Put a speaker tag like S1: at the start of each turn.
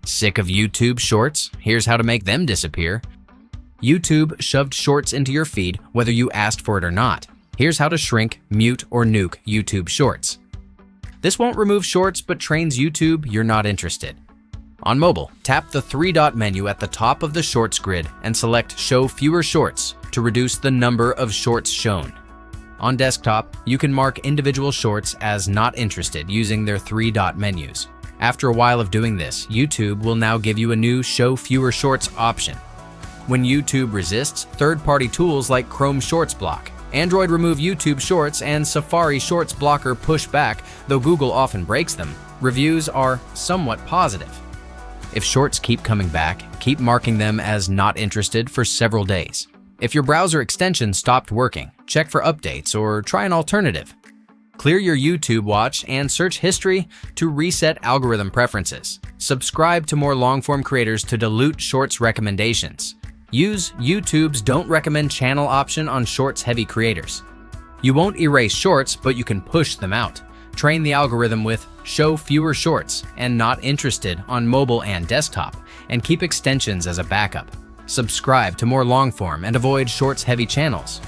S1: Sick of YouTube Shorts? Here's how to make them disappear. YouTube shoved Shorts into your feed whether you asked for it or not. Here's how to shrink, mute, or nuke YouTube Shorts. This won't remove Shorts but trains YouTube you're not interested. On mobile, tap the three-dot menu at the top of the Shorts grid and select Show Fewer Shorts to reduce the number of Shorts shown. On desktop, you can mark individual Shorts as not interested using their three-dot menus. After a while of doing this, YouTube will now give you a new Show Fewer Shorts option. When YouTube resists, third-party tools like Chrome Shorts block, Android remove YouTube Shorts, and Safari Shorts blocker push back, though Google often breaks them, reviews are somewhat positive. If Shorts keep coming back, keep marking them as not interested for several days. If your browser extension stopped working, check for updates or try an alternative. Clear your YouTube watch and search history to reset algorithm preferences. Subscribe to more long-form creators to dilute Shorts recommendations. Use YouTube's Don't Recommend Channel option on Shorts-heavy creators. You won't erase Shorts, but you can push them out. Train the algorithm with Show Fewer Shorts and Not Interested on mobile and desktop, and keep extensions as a backup. Subscribe to more long-form and avoid Shorts-heavy channels.